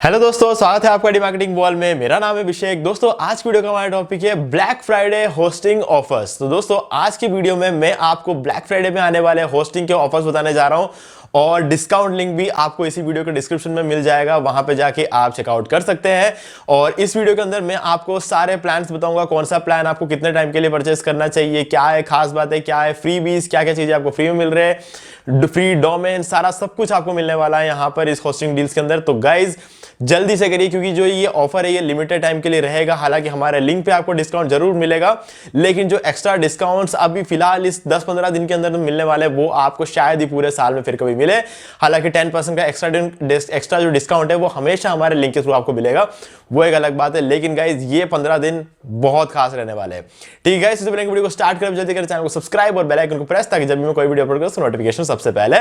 Hello दोस्तों, स्वागत है आपका डी मार्केटिंग वॉल में। मेरा नाम है अभिषेक। दोस्तों, आज की वीडियो का हमारा टॉपिक है ब्लैक फ्राइडे होस्टिंग ऑफर्स। तो दोस्तों, आज की वीडियो में मैं आपको ब्लैक फ्राइडे में आने वाले होस्टिंग के ऑफर्स बताने जा रहा हूं और डिस्काउंट लिंक भी आपको इसी वीडियो के डिस्क्रिप्शन में मिल जाएगा, वहां पे जाके आप चेकआउट कर सकते हैं। और इस वीडियो के अंदर मैं आपको सारे प्लान्स बताऊंगा, कौन सा प्लान आपको कितने टाइम के लिए परचेस करना चाहिए, क्या है खास बात है, क्या है फ्री बीज, क्या क्या चीजें आपको फ्री में मिल रहे हैं, फ्री डोमेन, सारा सब कुछ आपको मिलने वाला है यहाँ पर इस होस्टिंग डील्स के अंदर। तो गाइज जल्दी से करिए, क्योंकि जो ये ऑफर है ये लिमिटेड टाइम के लिए रहेगा। हालांकि हमारे लिंक पे आपको डिस्काउंट जरूर मिलेगा, लेकिन जो एक्स्ट्रा डिस्काउंट्स अभी फिलहाल इस 10-15 दिन के अंदर मिलने वाले वो आपको शायद ही पूरे साल में फिर कभी मिले। हालांकि 10% का एक्स्ट्रा जो डिस्काउंट है वो हमेशा हमारे लिंक के थ्रू आपको मिलेगा, वो एक अलग बात है। लेकिन गाइज ये 15 दिन बहुत खास रहने वाले हैं। ठीक है गाइज, इससे पहले वीडियो को स्टार्ट करें, जल्दी करें चैनल को सब्सक्राइब और बेल आइकन को प्रेस, ताकि जब भी मैं कोई वीडियो अपलोड करूं तो नोटिफिकेशन सबसे पहले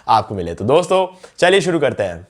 आपको मिले। तो दोस्तों चलिए शुरू करते हैं।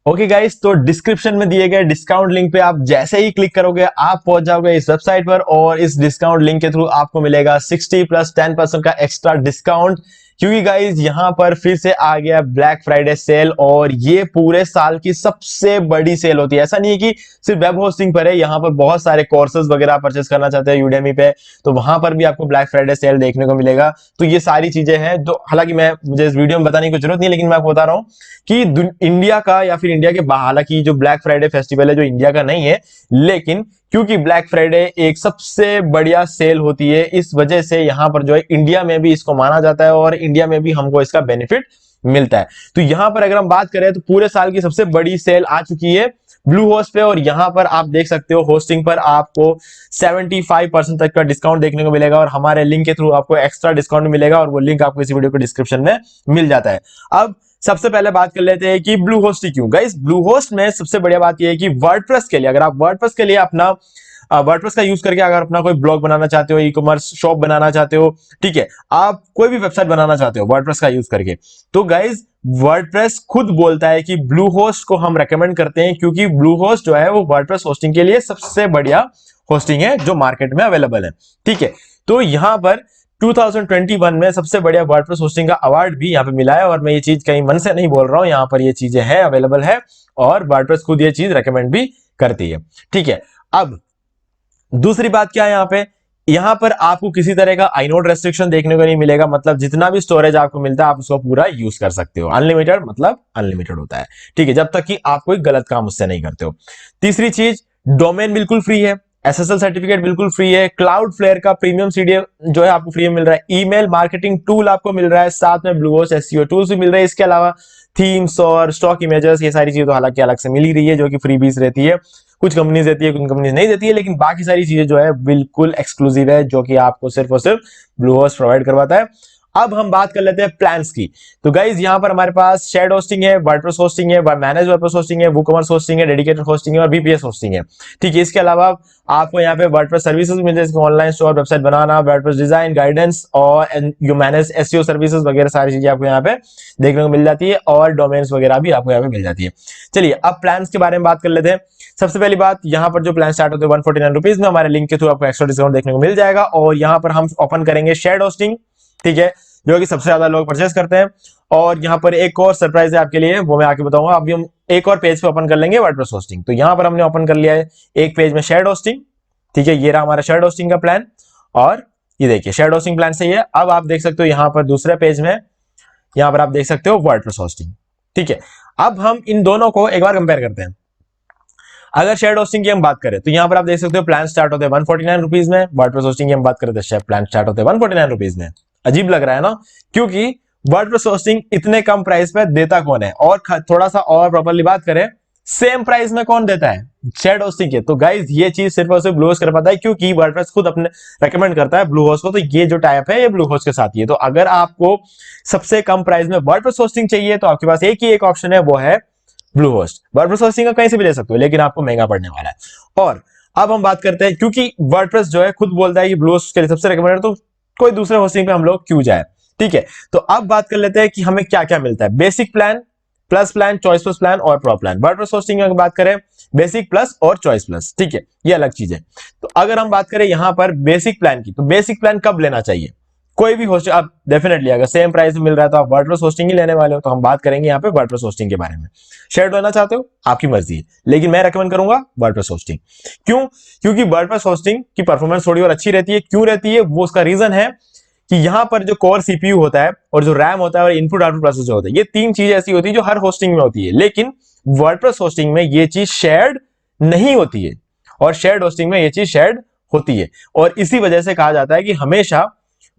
ओके गाइस, तो डिस्क्रिप्शन में दिए गए डिस्काउंट लिंक पे आप जैसे ही क्लिक करोगे आप पहुंच जाओगे इस वेबसाइट पर, और इस डिस्काउंट लिंक के थ्रू आपको मिलेगा 60 + 10% का एक्स्ट्रा डिस्काउंट। क्योंकि गाइज यहां पर फिर से आ गया ब्लैक फ्राइडे सेल, और ये पूरे साल की सबसे बड़ी सेल होती है। ऐसा नहीं है कि सिर्फ वेब होस्टिंग पर है, यहां पर बहुत सारे कोर्सेज वगैरह परचेस करना चाहते हैं यूडेमी पे, तो वहां पर भी आपको ब्लैक फ्राइडे सेल देखने को मिलेगा। तो ये सारी चीजें हैं जो हालांकि मुझे इस वीडियो में बताने की जरूरत नहीं है, लेकिन मैं आपको बता रहा हूं कि इंडिया का या फिर इंडिया के बाहर, हालांकि जो ब्लैक फ्राइडे फेस्टिवल है जो इंडिया का नहीं है, लेकिन क्योंकि ब्लैक फ्राइडे एक सबसे बढ़िया सेल होती है, इस वजह से यहां पर जो है इंडिया में भी इसको माना जाता है और इंडिया में भी हमको इसका बेनिफिट मिलता है। तो यहां पर अगर हम बात करें तो पूरे साल की सबसे बड़ी सेल आ चुकी है ब्लू होस्ट पे, और यहां पर आप देख सकते हो होस्टिंग पर आपको 75% तक का डिस्काउंट देखने को मिलेगा, और हमारे लिंक के थ्रू आपको एक्स्ट्रा डिस्काउंट मिलेगा, और वो लिंक आपको इसी वीडियो के डिस्क्रिप्शन में मिल जाता है। अब सबसे पहले बात कर लेते हैं कि ब्लू होस्ट क्यों। गाइस ब्लू होस्ट में सबसे बढ़िया बात यह है कि वर्डप्रेस के लिए, अगर आप वर्डप्रेस के लिए अपना वर्डप्रेस का यूज करके अगर अपना कोई ब्लॉग बनाना चाहते हो, ई कॉमर्स शॉप बनाना चाहते हो, ठीक है, आप कोई भी वेबसाइट बनाना चाहते हो वर्डप्रेस का यूज करके, तो गाइज वर्डप्रेस खुद बोलता है कि ब्लू होस्ट को हम रेकमेंड करते हैं, क्योंकि ब्लू होस्ट जो है वो वर्डप्रेस होस्टिंग के लिए सबसे बढ़िया होस्टिंग है जो मार्केट में अवेलेबल है। ठीक है, तो यहां पर 2021 में सबसे बढ़िया वर्डप्रेस होस्टिंग का अवार्ड भी यहाँ पे मिला है, और मैं ये चीज कहीं मन से नहीं बोल रहा हूं, यहाँ पर ये चीजें हैं, अवेलेबल है, और वर्डप्रेस खुद ये चीज रेकमेंड भी करती है। ठीक है, अब दूसरी बात क्या है, यहां पर आपको किसी तरह का आइनोड रेस्ट्रिक्शन देखने को नहीं मिलेगा। मतलब जितना भी स्टोरेज आपको मिलता है आप उसको पूरा यूज कर सकते हो। अनलिमिटेड मतलब अनलिमिटेड होता है, ठीक है, जब तक कि आप कोई गलत काम उससे नहीं करते हो। तीसरी चीज, डोमेन बिल्कुल फ्री है, एसएसएल सर्टिफिकेट बिल्कुल फ्री है, क्लाउड फ्लेयर का प्रीमियम सीडीएम जो है आपको फ्री में मिल रहा है, ईमेल मार्केटिंग टूल आपको मिल रहा है, साथ में ब्लू होस्ट एसईओ टूल्स भी मिल रहे हैं। इसके अलावा थीम्स और स्टॉक इमेजेस, ये सारी चीजें तो हालांकि अलग से मिल ही रही है, जो कि फ्री बीस रहती है। कुछ कंपनीज देती है, कुछ कंपनीज नहीं देती है, लेकिन बाकी सारी चीजें जो है बिल्कुल एक्सक्लूसिव है, जो कि आपको सिर्फ और सिर्फ ब्लू होस्ट प्रोवाइड करवाता है। अब हम बात कर लेते हैं प्लान्स की। तो गाइज यहां पर हमारे पास शेयर्ड होस्टिंग है, वर्डप्रेस होस्टिंग है, मैनेज वर्डप्रेस होस्टिंग है, वूकॉमर्स होस्टिंग है, डेडिकेटेड होस्टिंग है, और वीपीएस होस्टिंग है। ठीक है, इसके अलावा आपको यहाँ पे वर्डप्रेस सर्विसेज मिल जाए, ऑनलाइन स्टोर, वेबसाइट बनाना, वर्डप्रेस डिजाइन गाइडेंस, और यू मैनेज एसईओ सर्विसेज वगैरह सारी चीजें आपको यहाँ पे देखने को मिल जाती है, और डोमेन्स वगैरह भी आपको यहाँ पे मिल जाती है। चलिए अब प्लान्स के बारे में बात कर लेते हैं। सबसे पहली बात, यहाँ पर जो प्लान स्टार्ट होते हैं 149 रुपीज में, हमारे लिंक के थ्रू आपको एक्स्ट्रा डिस्काउंट देखने को मिल जाएगा, और यहाँ पर हम ओपन करेंगे शेयर्ड होस्टिंग, ठीक है, जो कि सबसे ज्यादा लोग परचेस करते हैं। और यहाँ पर एक और सरप्राइज है आपके लिए, वो मैं आके बताऊंगा। अभी हम एक और पेज पे ओपन कर लेंगे वर्डप्रेस होस्टिंग। तो यहाँ पर हमने ओपन कर लिया है एक पेज में शेयर्ड होस्टिंग, ठीक है, ये रहा हमारा शेयर्ड होस्टिंग का प्लान, और ये देखिए शेयर्ड होस्टिंग प्लान सही है। अब आप देख सकते हो यहाँ पर दूसरे पेज में, यहाँ पर आप देख सकते हो वर्डप्रेस होस्टिंग, ठीक है। अब हम इन दोनों को एक बार कंपेयर करते हैं। अगर शेयर्ड होस्टिंग की हम बात करें तो यहाँ पर आप देख सकते हो प्लान स्टार्ट होते हैं 149 रुपीज में, वर्डप्रेस होस्टिंग की हम बात करें तो प्लान स्टार्ट होते हैं 149 रुपीज में। अजीब लग रहा है ना, क्योंकि वर्डप्रेस होस्टिंग इतने कम प्राइस पे देता कौन है, और थोड़ा सा और प्रॉपर्ली बात करें, सेम प्राइस में कौन देता है, शेयर्ड होस्टिंग के। तो गाइज ये चीज सिर्फ और सिर्फ ब्लू होस्ट कर पाता है, क्योंकि वर्डप्रेस खुद अपने रेकमेंड करता है ब्लू होस्ट को। तो ये जो टाइप है ये ब्लू होस्ट के साथ ही है। तो अगर आपको सबसे कम प्राइस में वर्डप्रेस होस्टिंग चाहिए तो आपके पास एक ही एक ऑप्शन है, वो है ब्लू होस्ट। वर्डप्रेस होस्टिंग का कहीं से भी ले सकते हो, लेकिन आपको महंगा पड़ने वाला है। और अब हम बात करते हैं, क्योंकि वर्डप्रेस जो है खुद बोलता है कि ब्लू होस्ट के लिए सबसे रेकमेंडेड, तो कोई दूसरे होस्टिंग पे हम लोग क्यों जाए। ठीक है, तो अब बात कर लेते हैं कि हमें क्या क्या मिलता है। Basic plan, plus plan, choice plus plan और प्रो प्लान। वर्डप्रेस होस्टिंग की बात करें बेसिक प्लस और चॉइस प्लस, ठीक है, ये अलग चीज है। तो अगर हम बात करें यहां पर बेसिक प्लान की, तो बेसिक प्लान कब लेना चाहिए, कोई भी होस्टिंग आप डेफिनेटली अगर सेम प्राइस में मिल रहा है तो आप वर्डप्रेस होस्टिंग ही लेने वाले हो, तो हम बात करेंगे यहाँ पे वर्डप्रेस होस्टिंग के बारे में। शेयर्ड लेना चाहते हो आपकी मर्जी है, लेकिन मैं रेकमेंड करूंगा वर्डप्रेस होस्टिंग। क्यों? क्योंकि वर्डप्रेस होस्टिंग की परफॉर्मेंस थोड़ी और अच्छी रहती है। क्यों रहती है? वो उसका रीजन है कि यहाँ पर जो कोर सीपीयू होता है और जो रैम होता है और इनपुट आउटपुट प्रोसेसर जो होता है, ये तीन चीजें ऐसी होती है जो हर होस्टिंग में होती है, लेकिन वर्डप्रेस होस्टिंग में ये चीज शेयर्ड नहीं होती है और शेयर्ड होस्टिंग में ये चीज शेयर्ड होती है। और इसी वजह से कहा जाता है कि हमेशा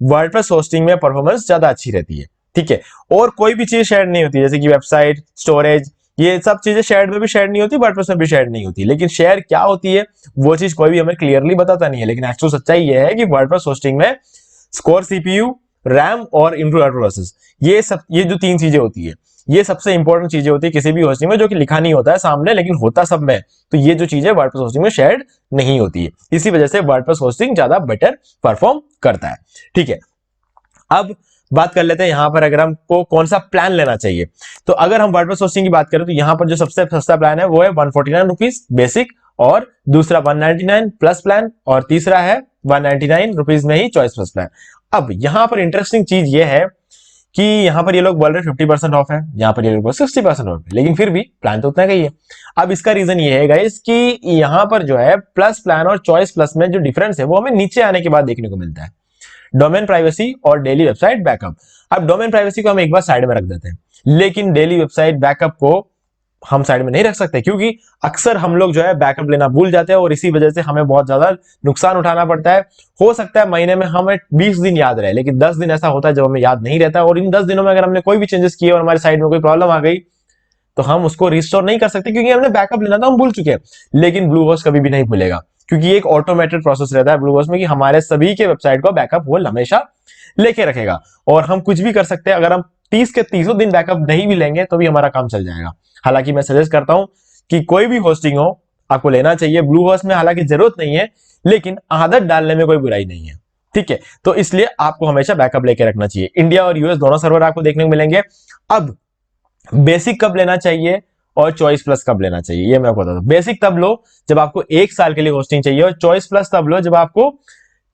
वर्डप्रेस होस्टिंग में परफॉर्मेंस ज्यादा अच्छी रहती है, ठीक है। और कोई भी चीज शेयर नहीं होती, जैसे कि वेबसाइट, स्टोरेज, ये सब चीजें शेयर में भी शेयर नहीं होती, वर्डप्रेस में भी शेयर नहीं होती। लेकिन शेयर क्या होती है वो चीज कोई भी हमें क्लियरली बताता नहीं है, लेकिन एक्चुअल सच्चाई ये है कि वर्डप्रेस होस्टिंग में कोर सीपीयू, रैम और इनपुट प्रोसेस, ये जो तीन चीजें होती है, ये सबसे इंपॉर्टेंट चीजें होती है किसी भी होस्टिंग में, जो कि लिखा नहीं होता है सामने लेकिन होता सब में। तो ये जो चीजें वर्डप्रेस होस्टिंग में शेयर्ड नहीं होती है, इसी वजह से वर्डप्रेस होस्टिंग ज्यादा बेटर परफॉर्म करता है, ठीक है। अब बात कर लेते हैं यहां पर अगर हमको कौन सा प्लान लेना चाहिए। तो अगर हम वर्डप्रेस होस्टिंग की बात करें तो यहां पर जो सबसे सस्ता प्लान है वो है 149 रुपीज बेसिक, और दूसरा 199 प्लस प्लान, और तीसरा है 199 रुपीज में ही चॉइस प्लस प्लान। अब यहां पर इंटरेस्टिंग चीज ये है कि यहां पर ये लोग बोल रहे 50% ऑफ है, यहां पर ये लोग 60% ऑफ है, लेकिन फिर भी प्लान तो उतना का ही है। अब इसका रीजन ये है गाइस कि यहां पर जो है प्लस प्लान और चॉइस प्लस में जो डिफरेंस है वो हमें नीचे आने के बाद देखने को मिलता है, डोमेन प्राइवेसी और डेली वेबसाइट बैकअप। अब डोमेन प्राइवेसी को हम एक बार साइड में रख देते हैं, लेकिन डेली वेबसाइट बैकअप को हम साइड में नहीं रख सकते, क्योंकि अक्सर हम लोग जो है बैकअप लेना भूल जाते हैं और इसी वजह से हमें बहुत ज्यादा नुकसान उठाना पड़ता है। हो सकता है महीने में हमें 20 दिन याद रहे, लेकिन 10 दिन ऐसा होता है जब हमें याद नहीं रहता, और इन 10 दिनों में अगर हमने कोई भी चेंजेस किए और हमारे साइड में कोई प्रॉब्लम आ गई तो हम उसको रिस्टोर नहीं कर सकते, क्योंकि हमने बैकअप लेना था, हम भूल चुके हैं। लेकिन ब्लूहोस्ट कभी भी नहीं भूलेगा, क्योंकि एक ऑटोमेटेड प्रोसेस रहता है ब्लूहोस्ट में कि हमारे सभी के वेबसाइट को बैकअप वो हमेशा लेके रखेगा, और हम कुछ भी कर सकते हैं। अगर हम 30 के 30 दिन बैकअप नहीं भी लेंगे तो भी हमारा काम चल जाएगा। हालांकि मैं सजेस्ट करता हूं कि कोई भी होस्टिंग हो आपको लेना चाहिए ब्लूहोस्ट में, हालांकि जरूरत नहीं है लेकिन आदत डालने में कोई बुराई नहीं है, ठीक है। तो इसलिए आपको हमेशा बैकअप लेके रखना चाहिए। इंडिया और यूएस दोनों सर्वर आपको देखने को मिलेंगे। अब बेसिक कब लेना चाहिए और चॉइस प्लस कब लेना चाहिए ये मैं आपको बता दूं। बेसिक तब लो जब आपको 1 साल के लिए होस्टिंग चाहिए, और चॉइस प्लस तब लो जब आपको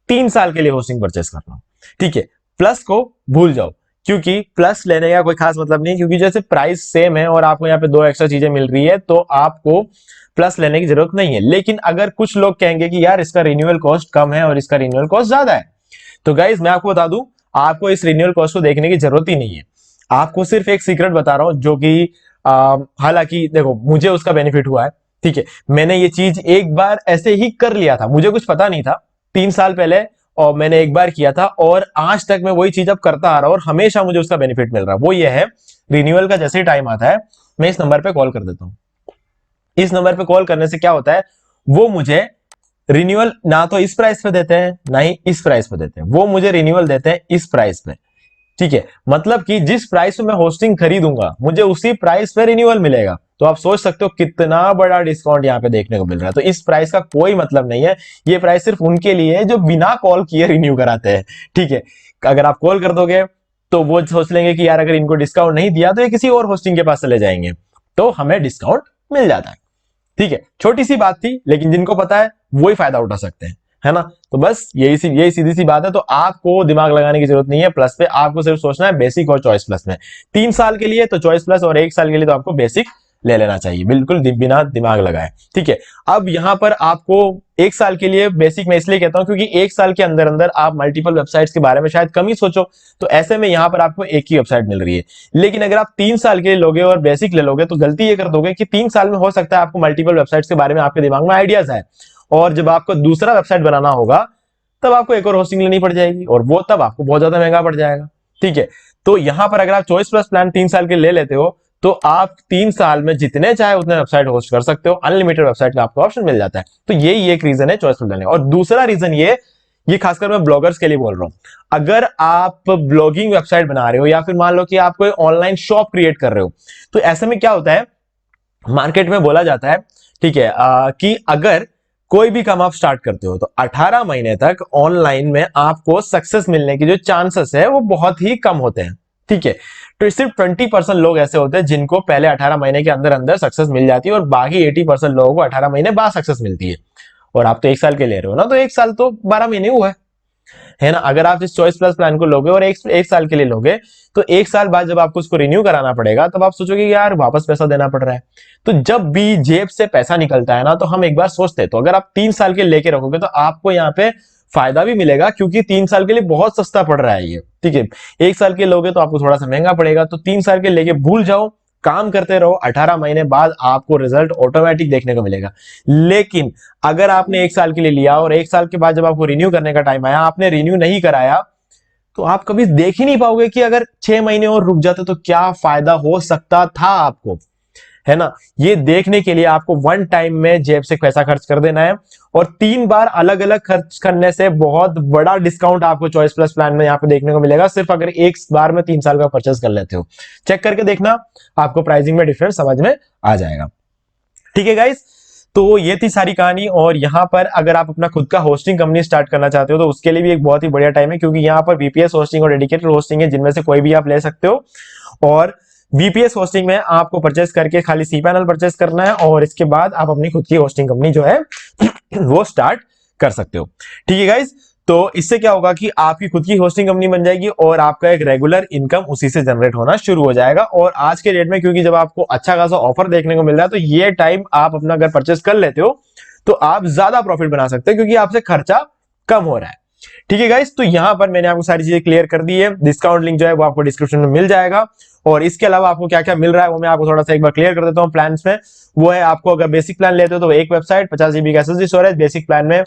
3 साल के लिए होस्टिंग परचेस करना हो, ठीक है। प्लस को भूल जाओ, क्योंकि प्लस लेने का कोई खास मतलब नहीं, क्योंकि जैसे प्राइस सेम है और आपको यहाँ पे 2 एक्स्ट्रा चीजें मिल रही है तो आपको प्लस लेने की जरूरत नहीं है। लेकिन अगर कुछ लोग कहेंगे कि यार इसका रिन्यूअल कॉस्ट कम है और इसका रिन्यूअल कॉस्ट ज्यादा है, तो गाइज मैं आपको बता दूं आपको इस रिन्यूअल कॉस्ट को देखने की जरूरत ही नहीं है। आपको सिर्फ एक सीक्रेट बता रहा हूं, जो कि हालांकि देखो मुझे उसका बेनिफिट हुआ है, ठीक है। मैंने ये चीज एक बार ऐसे ही कर लिया था, मुझे कुछ पता नहीं था 3 साल पहले, और मैंने एक बार किया था और आज तक मैं वही चीज अब करता आ रहा हूं और हमेशा मुझे उसका बेनिफिट मिल रहा है। वो ये है, रिन्यूअल का जैसे ही टाइम आता है मैं इस नंबर पे कॉल कर देता हूं। इस नंबर पे कॉल करने से क्या होता है, वो मुझे रिन्यूअल ना तो इस प्राइस पे देते हैं ना ही इस प्राइस पे देते हैं, वो मुझे रिन्यूअल देते हैं इस प्राइस पे, ठीक है। मतलब कि जिस प्राइस पे मैं होस्टिंग खरीदूंगा मुझे उसी प्राइस पे रिन्यूअल मिलेगा। तो आप सोच सकते हो कितना बड़ा डिस्काउंट यहाँ पे देखने को मिल रहा है। तो इस प्राइस का कोई मतलब नहीं है, ये प्राइस सिर्फ उनके लिए है जो बिना कॉल किए रिन्यू कराते हैं, ठीक है। अगर आप कॉल कर दोगे तो वो सोच लेंगे कि यार अगर इनको डिस्काउंट नहीं दिया तो ये किसी और होस्टिंग के पास चले जाएंगे, तो हमें डिस्काउंट मिल जाता है, ठीक है। छोटी सी बात थी, लेकिन जिनको पता है वो ही फायदा उठा सकते हैं, है ना। तो बस यही सीधी सी बात है। तो आपको दिमाग लगाने की जरूरत नहीं है प्लस पे, आपको सिर्फ सोचना है बेसिक और चॉइस प्लस में। 3 साल के लिए तो चॉइस प्लस और 1 साल के लिए तो आपको बेसिक ले लेना चाहिए, बिल्कुल बिना दिमाग लगाए, ठीक है। अब यहां पर आपको 1 साल के लिए बेसिक मैं इसलिए कहता हूं क्योंकि 1 साल के अंदर अंदर आप मल्टीपल वेबसाइट्स के बारे में शायद कम ही सोचो, तो ऐसे में यहां पर आपको एक ही वेबसाइट मिल रही है। लेकिन अगर आप 3 साल के लिए लोगे और बेसिक ले लोगे तो गलती ये कर दोगे कि 3 साल में हो सकता है आपको मल्टीपल वेबसाइट्स के बारे में आपके दिमाग में आइडियाज आए, और जब आपको दूसरा वेबसाइट बनाना होगा तब आपको एक और होस्टिंग लेनी पड़ जाएगी, और वो तब आपको बहुत ज्यादा महंगा पड़ जाएगा, ठीक है। तो यहां पर अगर आप चॉइस प्लस प्लान 3 साल के ले लेते हो तो आप 3 साल में जितने चाहे उतने वेबसाइट होस्ट कर सकते हो, अनलिमिटेड वेबसाइट का आपको ऑप्शन मिल जाता है। तो यही एक रीजन है चॉइस प्लस लेने का। और दूसरा रीजन ये खासकर मैं ब्लॉगर्स के लिए बोल रहा हूं। अगर आप ब्लॉगिंग वेबसाइट बना रहे हो या फिर मान लो कि आप कोई ऑनलाइन शॉप क्रिएट कर रहे हो, तो ऐसे में क्या होता है, मार्केट में बोला जाता है, ठीक है, कि अगर कोई भी काम आप स्टार्ट करते हो तो 18 महीने तक ऑनलाइन में आपको सक्सेस मिलने की जो चांसेस है वो बहुत ही कम होते हैं, ठीक है। तो सिर्फ 20% लोग ऐसे होते हैं जिनको पहले 18 महीने के अंदर अंदर सक्सेस मिल जाती है, और बाकी 80% लोगों को 18 महीने बाद सक्सेस मिलती है। और आप तो 1 साल के ले रहे हो ना, तो 1 साल तो 12 महीने हुआ है। है ना। अगर आप इस चॉइस प्लस प्लान को लोगे और एक साल के लिए लोगे, तो एक साल बाद जब आपको उसको रिन्यू कराना पड़ेगा तब आप सोचोगे कि यार वापस पैसा देना पड़ रहा है। तो जब भी जेब से पैसा निकलता है ना, तो हम एक बार सोचते हैं, तो अगर आप 3 साल के लेके रखोगे तो आपको यहाँ पे फायदा भी मिलेगा, क्योंकि 3 साल के लिए बहुत सस्ता पड़ रहा है ये, ठीक है। एक साल के लोगे तो आपको थोड़ा सा महंगा पड़ेगा, तो 3 साल के लेके भूल जाओ, काम करते रहो, 18 महीने बाद आपको रिजल्ट ऑटोमेटिक देखने को मिलेगा। लेकिन अगर आपने एक साल के लिए लिया और एक साल के बाद जब आपको रिन्यू करने का टाइम आया, आपने रिन्यू नहीं कराया, तो आप कभी देख ही नहीं पाओगे कि अगर 6 महीने और रुक जाते तो क्या फायदा हो सकता था आपको, है ना। ये देखने के लिए आपको वन टाइम में जेब से पैसा खर्च कर देना है, और 3 बार अलग अलग खर्च करने से बहुत बड़ा डिस्काउंट आपको चॉइस प्लस प्लान में यहाँ पे देखने को मिलेगा, सिर्फ अगर एक बार में 3 साल का परचेस कर लेते हो। चेक करके देखना, आपको प्राइसिंग में डिफरेंस समझ में आ जाएगा। ठीक है गाइस, तो ये थी सारी कहानी। और यहाँ पर अगर आप अपना खुद का होस्टिंग कंपनी स्टार्ट करना चाहते हो तो उसके लिए भी एक बहुत ही बढ़िया टाइम है, क्योंकि यहाँ पर वीपीएस होस्टिंग और डेडिकेटेड होस्टिंग है, जिनमें से कोई भी आप ले सकते हो। और वीपीएस होस्टिंग में आपको परचेस करके खाली cPanel परचेस करना है, और इसके बाद आप अपनी खुद की होस्टिंग कंपनी जो है वो स्टार्ट कर सकते हो। ठीक है गाइस, तो इससे क्या होगा कि आपकी खुद की होस्टिंग कंपनी बन जाएगी और आपका एक रेगुलर इनकम उसी से जनरेट होना शुरू हो जाएगा। और आज के डेट में क्योंकि जब आपको अच्छा खासा ऑफर देखने को मिल रहा है, तो ये टाइम आप अपना अगर परचेस कर लेते हो तो आप ज्यादा प्रॉफिट बना सकते हैं, क्योंकि आपसे खर्चा कम हो रहा है। ठीक है गाइस, तो यहां पर मैंने आपको सारी चीजें क्लियर कर दी है। डिस्काउंट लिंक जो है वो आपको डिस्क्रिप्शन में मिल जाएगा, और इसके अलावा आपको क्या क्या मिल रहा है वो मैं आपको थोड़ा सा एक बार क्लियर कर देता हूं प्लान में। वो है, आपको अगर बेसिक प्लान लेते हो तो एक वेबसाइट 50 GB का एसएसडी स्टोरेज। बेसिक प्लान में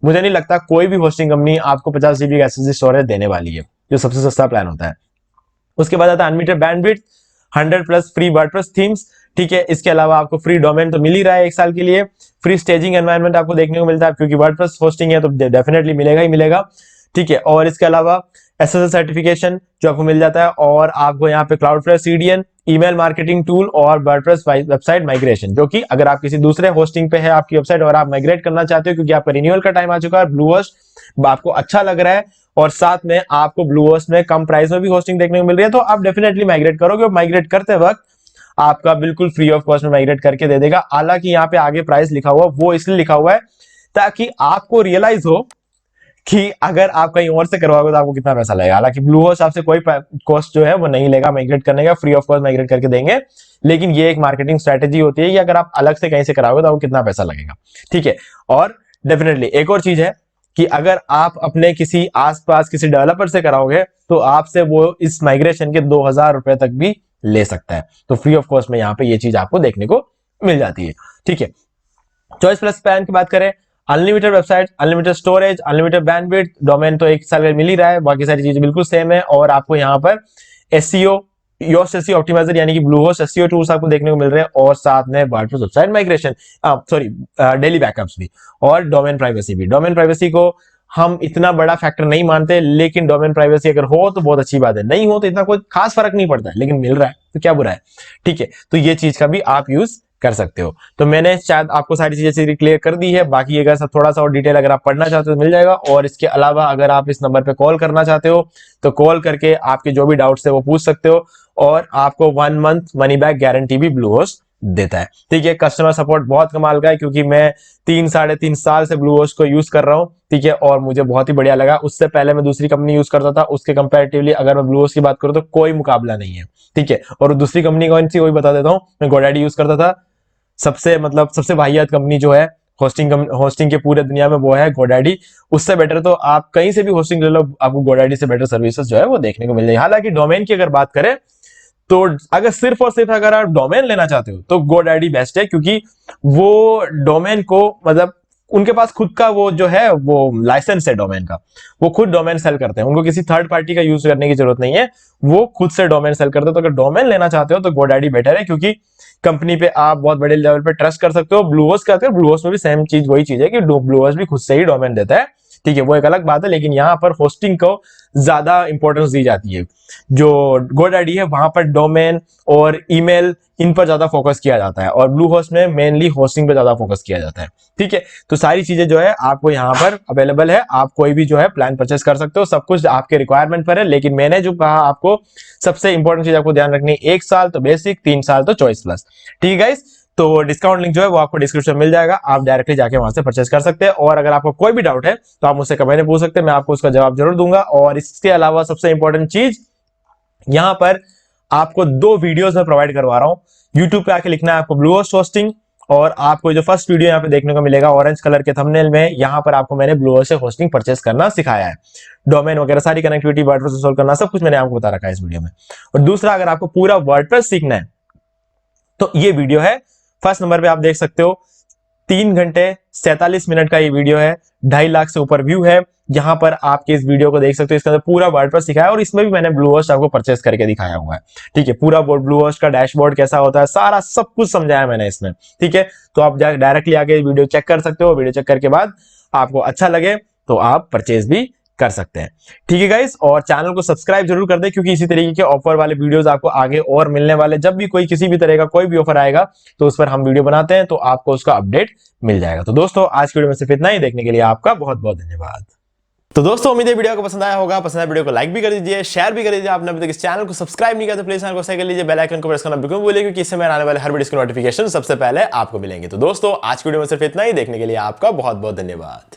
मुझे नहीं लगता कोई भी होस्टिंग कंपनी आपको 50 GB का एसएसडी स्टोरेज देने वाली है, जो सबसे सस्ता प्लान होता है। उसके बाद आता है unlimited bandwidth, 100+ free WordPress themes. ठीक है, इसके अलावा आपको फ्री डोमेन तो मिल ही रहा है एक साल के लिए। फ्री स्टेजिंग एनवायरनमेंट आपको देखने को मिलता है, क्योंकि वर्डप्रेस होस्टिंग है तो डेफिनेटली मिलेगा ही मिलेगा। ठीक है, और इसके अलावा एसएसएल सर्टिफिकेशन जो आपको मिल जाता है, और आपको यहाँ पे Cloudflare CDN, email marketing tool, और वर्डप्रेस वेबसाइट माइग्रेशन, जो कि अगर आप किसी दूसरे होस्टिंग पे है आपकी वेबसाइट और आप माइग्रेट करना चाहते हो, क्योंकि आपका रिन्यूअल का टाइम आ चुका है, ब्लूहोस्ट आपको अच्छा लग रहा है और साथ में आपको ब्लूहोस्ट में कम प्राइस में भी होस्टिंग देखने को मिल रही है, तो आप डेफिनेटली माइग्रेट करोगे। और माइग्रेट करते वक्त आपका बिल्कुल फ्री ऑफ कॉस्ट में माइग्रेट करके दे देगा। हालांकि यहाँ पे आगे प्राइस लिखा हुआ, वो इसलिए लिखा हुआ है ताकि आपको रियलाइज हो कि अगर आप कहीं और से करवाओगे तो आपको कितना पैसा लगेगा। हालांकि ब्लूहोस्ट आपसे कोई कॉस्ट जो है वो नहीं लेगा माइग्रेट करने का, फ्री ऑफ कॉस्ट माइग्रेट करके देंगे। लेकिन ये एक मार्केटिंग स्ट्रेटेजी होती है कि अगर आप अलग से कहीं से कराओगे तो आपको कितना पैसा लगेगा। ठीक है, और डेफिनेटली एक और चीज है कि अगर आप अपने किसी आसपास किसी डेवलपर से कराओगे तो आपसे वो इस माइग्रेशन के 2000 रुपए तक भी ले सकता है। तो फ्री ऑफ कॉस्ट में यहाँ पे ये चीज आपको देखने को मिल जाती है। ठीक है, चॉइस प्लस प्लान की बात करें, unlimited website, unlimited storage, unlimited bandwidth, domain तो एक साल में मिल ही रहा है, बाकी सारी चीजें बिल्कुल सेम है। और आपको यहाँ पर एसईओ, योस्ट एसईओ ऑप्टिमाइजर यानी कि ब्लूहोस्ट एसईओ टूल्स आपको देखने को मिल रहे हैं, और साथ में WordPress website migration, sorry daily backups भी, और डोमेन प्राइवेसी भी। डोमेन प्राइवेसी को हम इतना बड़ा फैक्टर नहीं मानते, लेकिन डोमेन प्राइवेसी अगर हो तो बहुत अच्छी बात है, नहीं हो तो इतना कोई खास फर्क नहीं पड़ता है, लेकिन मिल रहा है तो क्या बुरा है। ठीक है, तो ये चीज का भी आप यूज कर सकते हो। तो मैंने शायद आपको सारी चीजें क्लियर कर दी है, बाकी अगर थोड़ा सा और डिटेल अगर आप पढ़ना चाहते हो तो मिल जाएगा। और इसके अलावा अगर आप इस नंबर पे कॉल करना चाहते हो तो कॉल करके आपके जो भी डाउट्स है वो पूछ सकते हो, और आपको 1 मंथ मनी बैक गारंटी भी ब्लूहोस्ट देता है। ठीक है, कस्टमर सपोर्ट बहुत कमाल का है, क्योंकि मैं 3-3.5 साल से ब्लूहोस्ट को यूज कर रहा हूँ। ठीक है, और मुझे बहुत ही बढ़िया लगा। उससे पहले मैं दूसरी कंपनी यूज करता था, उसके कंपैरेटिवली अगर मैं ब्लूहोस्ट की बात करूँ तो कोई मुकाबला नहीं है। ठीक है, और दूसरी कंपनी कौन सी वही बता देता हूँ, मैं गोडैडी यूज करता था। सबसे वाहियात कंपनी जो है होस्टिंग के पूरे दुनिया में वो है गोडैडी। उससे बेटर तो आप कहीं से भी होस्टिंग ले लो, आपको गोडैडी से बेटर सर्विसेज जो है वो देखने को मिल जाएगी। हालांकि डोमेन की अगर बात करें तो अगर सिर्फ और सिर्फ अगर आप डोमेन लेना चाहते हो तो गोडैडी बेस्ट है, क्योंकि वो डोमेन को मतलब उनके पास खुद का वो जो है वो लाइसेंस है डोमेन का, वो खुद डोमेन सेल करते हैं, उनको किसी थर्ड पार्टी का यूज करने की जरूरत नहीं है, वो खुद से डोमेन सेल करते हैं। तो अगर डोमेन लेना चाहते हो तो गोडैडी बेटर है, क्योंकि कंपनी पे आप बहुत बड़े लेवल पे ट्रस्ट कर सकते हो। ब्लूहोस्ट का ब्लूहोस्ट में भी सेम चीज वही चीज है कि ब्लूहोस्ट भी खुद से ही डोमेन देता है। ठीक है, वो एक अलग बात है, लेकिन यहाँ पर होस्टिंग को ज्यादा इंपॉर्टेंस दी जाती है। जो गोडैडी है वहां पर डोमेन और ईमेल इन पर ज्यादा फोकस किया जाता है, और ब्लूहोस्ट में मेनली होस्टिंग पे ज्यादा फोकस किया जाता है। ठीक है, तो सारी चीजें जो है आपको यहाँ पर अवेलेबल है, आप कोई भी जो है प्लान परचेस कर सकते हो, सब कुछ आपके रिक्वायरमेंट पर है। लेकिन मैंने जो कहा आपको सबसे इंपॉर्टेंट चीज आपको ध्यान रखनी है, 1 साल तो बेसिक, 3 साल तो चॉइस प्लस। ठीक है गाइस, तो डिस्काउंट लिंक जो है वो आपको डिस्क्रिप्शन में मिल जाएगा, आप डायरेक्टली जाके वहां से परचेस कर सकते हैं। और अगर आपको कोई भी डाउट है तो आप मुझसे कमेंट में पूछ सकते हैं, मैं आपको उसका जवाब जरूर दूंगा। और इसके अलावा सबसे इंपॉर्टेंट चीज, यहां पर आपको 2 वीडियोस में प्रोवाइड करवा रहा हूं। यूट्यूब पे आके लिखना है आपको ब्लूहोस्ट होस्टिंग, और आपको जो फर्स्ट वीडियो यहाँ पे देखने को मिलेगा ऑरेंज कलर के थंबनेल में, यहाँ पर आपको मैंने ब्लूहोस्ट से होस्टिंग परचेस करना सिखाया है। डोमेन वगैरह सारी कनेक्टिविटी, वर्डप्रेस इंस्टॉल करना, सब कुछ मैंने आपको बता रखा है इस वीडियो में। और दूसरा, अगर आपको पूरा वर्डप्रेस सीखना है तो ये वीडियो है। फर्स्ट नंबर पे आप देख सकते हो 3 घंटे 47 मिनट का ये वीडियो है, 2.5 लाख से ऊपर व्यू है। यहां पर आपके इस वीडियो को देख सकते हो, इसके अंदर पूरा वर्डप्रेस सिखाया है और इसमें भी मैंने ब्लूहोस्ट आपको परचेस करके दिखाया हुआ है। ठीक है, पूरा बोर्ड ब्लूहोस्ट का डैशबोर्ड कैसा होता है, सारा सब कुछ समझाया मैंने इसमें। ठीक है, तो आप डायरेक्टली आके वीडियो चेक कर सकते हो। वीडियो चेक करके बाद आपको अच्छा लगे तो आप परचेस भी कर सकते हैं। ठीक है गाइस, और चैनल को सब्सक्राइब जरूर कर दें, क्योंकि इसी तरीके के ऑफर वाले वीडियोस आपको आगे और मिलने वाले। जब भी कोई किसी भी तरह का कोई भी ऑफर आएगा तो उस पर हम वीडियो बनाते हैं, तो आपको उसका अपडेट मिल जाएगा। तो दोस्तों, आज की वीडियो में सिर्फ इतना ही। देखने के लिए आपका बहुत बहुत धन्यवाद। तो दोस्तों, उम्मीद है वीडियो को पसंद आया होगा। पसंद आया वीडियो को लाइक भी कर दीजिए, शेयर भी कर दीजिए। आपने अभी तक इस चैनल को सब्सक्राइब नहीं किया तो प्लीज चैनल को सब्सक्राइब कर लीजिए, बेल आइकन को प्रेस करना बिल्कुल भूलिए, क्योंकि इससे मेरे आने वाले हर वीडियो की नोटिफिकेशन सबसे पहले आपको मिलेंगे। तो दोस्तों, आज की वीडियो में सिर्फ इतना ही। देखने के लिए आपका बहुत बहुत धन्यवाद।